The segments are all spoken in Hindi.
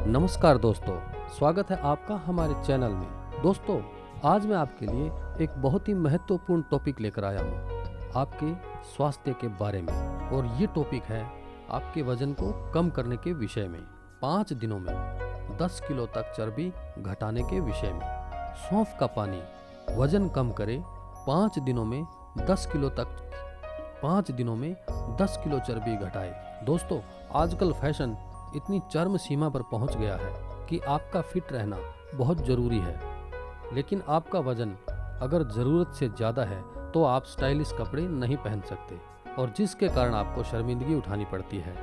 नमस्कार दोस्तों, स्वागत है आपका हमारे चैनल में। दोस्तों, आज मैं आपके लिए एक बहुत ही महत्वपूर्ण टॉपिक लेकर आया हूँ, आपके स्वास्थ्य के बारे में। और ये टॉपिक है आपके वजन को कम करने के विषय में। 5 दिनों में 10 किलो तक चर्बी घटाने के विषय में। सौंफ का पानी वजन कम करे, 5 दिनों में 10 किलो तक 5 दिनों में 10 किलो चर्बी घटाए। दोस्तों, आजकल फैशन इतनी चरम सीमा पर पहुंच गया है कि आपका फिट रहना बहुत ज़रूरी है। लेकिन आपका वजन अगर ज़रूरत से ज़्यादा है तो आप स्टाइलिश कपड़े नहीं पहन सकते, और जिसके कारण आपको शर्मिंदगी उठानी पड़ती है।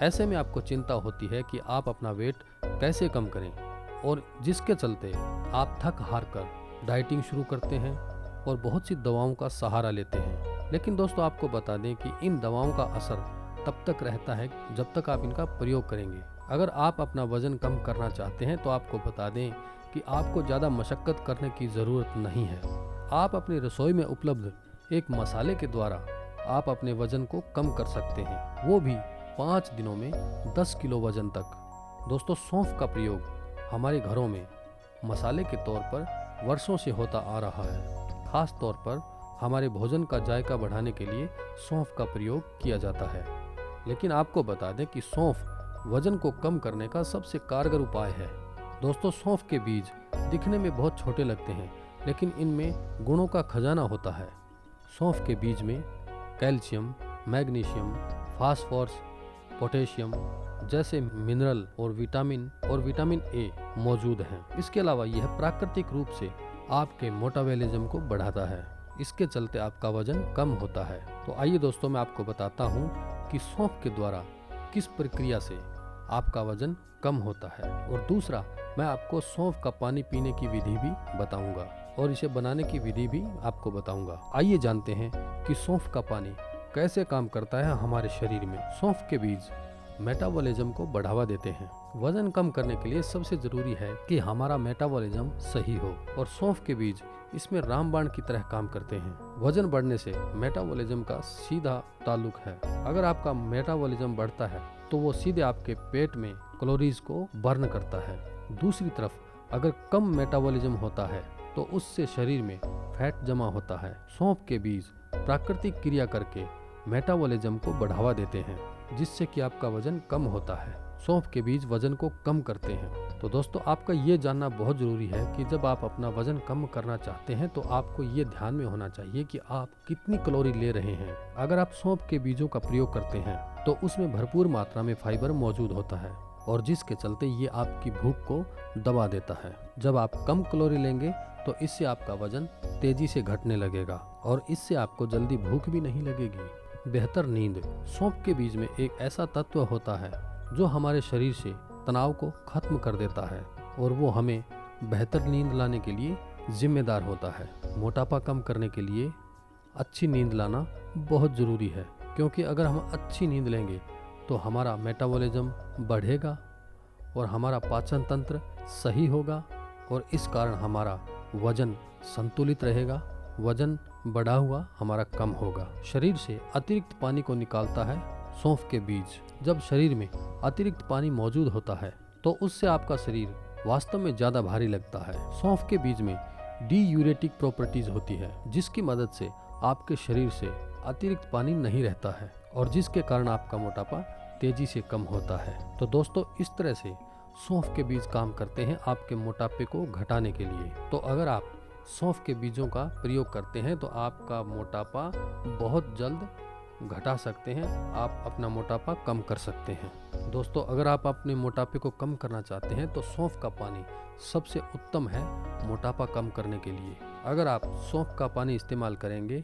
ऐसे में आपको चिंता होती है कि आप अपना वेट कैसे कम करें, और जिसके चलते आप थक हार कर डाइटिंग शुरू करते हैं और बहुत सी दवाओं का सहारा लेते हैं। लेकिन दोस्तों, आपको बता दें कि इन दवाओं का असर तब तक रहता है जब तक आप इनका प्रयोग करेंगे। अगर आप अपना वजन कम करना चाहते हैं तो आपको बता दें कि आपको ज़्यादा मशक्क़त करने की ज़रूरत नहीं है। आप अपनी रसोई में उपलब्ध एक मसाले के द्वारा आप अपने वजन को कम कर सकते हैं, वो भी 5 दिनों में 10 किलो वजन तक। दोस्तों, सौंफ का प्रयोग हमारे घरों में मसाले के तौर पर वर्षों से होता आ रहा है। खास तौर पर हमारे भोजन का जायका बढ़ाने के लिए सौंफ का प्रयोग किया जाता है। लेकिन आपको बता दें कि सौंफ वजन को कम करने का सबसे कारगर उपाय है। दोस्तों, सौंफ के बीज दिखने में बहुत छोटे लगते हैं, लेकिन इनमें गुणों का खजाना होता है। सौंफ के बीज में कैल्शियम, मैग्नीशियम, फास्फोरस, पोटेशियम जैसे मिनरल और विटामिन ए मौजूद हैं। इसके अलावा यह प्राकृतिक रूप से आपके मेटाबॉलिज्म को बढ़ाता है। इसके चलते आपका वजन कम होता है। तो आइए दोस्तों, मैं आपको बताता हूँ कि सौंफ के द्वारा किस प्रक्रिया से आपका वजन कम होता है। और दूसरा, मैं आपको सौंफ का पानी पीने की विधि भी बताऊंगा और इसे बनाने की विधि भी आपको बताऊंगा। आइए जानते हैं कि सौंफ का पानी कैसे काम करता है हमारे शरीर में। सौंफ के बीज मेटाबॉलिज्म को बढ़ावा देते हैं। वजन कम करने के लिए सबसे जरूरी है कि हमारा मेटाबॉलिज्म सही हो, और सौंफ के बीज इसमें रामबाण की तरह काम करते हैं। वजन बढ़ने से मेटाबॉलिज्म का सीधा ताल्लुक है। अगर आपका मेटाबॉलिज्म बढ़ता है तो वो सीधे आपके पेट में कैलोरीज को बर्न करता है। दूसरी तरफ अगर कम मेटाबॉलिज्म होता है तो उससे शरीर में फैट जमा होता है। सौंफ के बीज प्राकृतिक क्रिया करके मेटाबॉलिज्म को बढ़ावा देते हैं, जिससे कि आपका वजन कम होता है। सौंफ के बीज वजन को कम करते हैं। तो दोस्तों, आपका ये जानना बहुत ज़रूरी है कि जब आप अपना वजन कम करना चाहते हैं तो आपको ये ध्यान में होना चाहिए कि आप कितनी कैलोरी ले रहे हैं। अगर आप सौंफ के बीजों का प्रयोग करते हैं तो उसमें भरपूर मात्रा में फाइबर मौजूद होता है, और जिसके चलते ये आपकी भूख को दबा देता है। जब आप कम कैलोरी लेंगे तो इससे आपका वजन तेजी से घटने लगेगा, और इससे आपको जल्दी भूख भी नहीं लगेगी। बेहतर नींद। सौंफ के बीज में एक ऐसा तत्व होता है जो हमारे शरीर से तनाव को खत्म कर देता है, और वो हमें बेहतर नींद लाने के लिए जिम्मेदार होता है। मोटापा कम करने के लिए अच्छी नींद लाना बहुत ज़रूरी है, क्योंकि अगर हम अच्छी नींद लेंगे तो हमारा मेटाबॉलिज्म बढ़ेगा और हमारा पाचन तंत्र सही होगा, और इस कारण हमारा वजन संतुलित रहेगा। वजन बढ़ा हुआ हमारा कम होगा। शरीर से अतिरिक्त पानी को निकालता है सौंफ के बीज। जब शरीर में अतिरिक्त पानी मौजूद होता है तो उससे आपका शरीर वास्तव में ज़्यादा भारी लगता है। सौंफ के बीज में डीयूरेटिक प्रॉपर्टीज होती है, जिसकी मदद से आपके शरीर से अतिरिक्त पानी नहीं रहता है, और जिसके कारण आपका मोटापा तेजी से कम होता है। तो दोस्तों, इस तरह से सौंफ के बीज काम करते हैं आपके मोटापे को घटाने के लिए। तो अगर आप सौंफ के बीजों का प्रयोग करते हैं तो आपका मोटापा बहुत जल्द घटा सकते हैं, आप अपना मोटापा कम कर सकते हैं। दोस्तों, अगर आप अपने मोटापे को कम करना चाहते हैं तो सौंफ का पानी सबसे उत्तम है मोटापा कम करने के लिए। अगर आप सौंफ का पानी इस्तेमाल करेंगे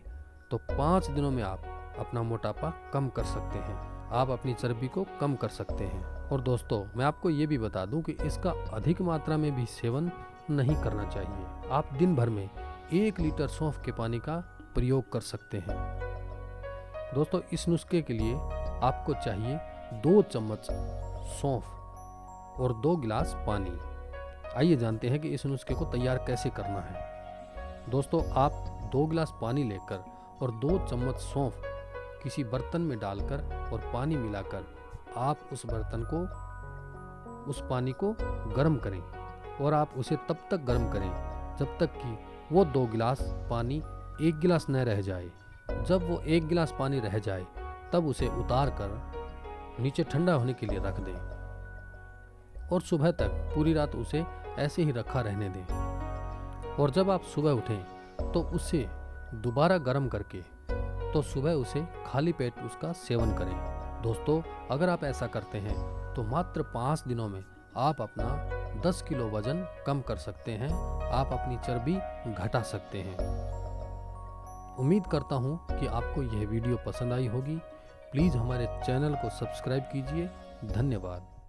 तो 5 दिनों में आप अपना मोटापा कम कर सकते हैं, आप अपनी चर्बी को कम कर सकते हैं। और दोस्तों, मैं आपको ये भी बता दूं कि इसका अधिक मात्रा में भी सेवन नहीं करना चाहिए। आप दिन भर में 1 लीटर सौंफ के पानी का प्रयोग कर सकते हैं। दोस्तों, इस नुस्खे के लिए आपको चाहिए 2 चम्मच सौंफ और 2 गिलास पानी। आइए जानते हैं कि इस नुस्खे को तैयार कैसे करना है। दोस्तों, आप 2 गिलास पानी लेकर और 2 चम्मच सौंफ किसी बर्तन में डालकर और पानी मिलाकर आप उस बर्तन को उस पानी को गर्म करें और आप उसे तब तक गर्म करें जब तक कि वो 2 गिलास पानी 1 गिलास न रह जाए। जब वो 1 गिलास पानी रह जाए तब उसे उतार कर नीचे ठंडा होने के लिए रख दें और सुबह तक पूरी रात उसे ऐसे ही रखा रहने दें। और जब आप सुबह उठें तो उसे दोबारा गर्म करके तो सुबह उसे खाली पेट उसका सेवन करें। दोस्तों, अगर आप ऐसा करते हैं तो मात्र 5 दिनों में आप अपना 10 किलो वजन कम कर सकते हैं, आप अपनी चर्बी घटा सकते हैं। उम्मीद करता हूँ कि आपको यह वीडियो पसंद आई होगी। प्लीज़ हमारे चैनल को सब्सक्राइब कीजिए। धन्यवाद।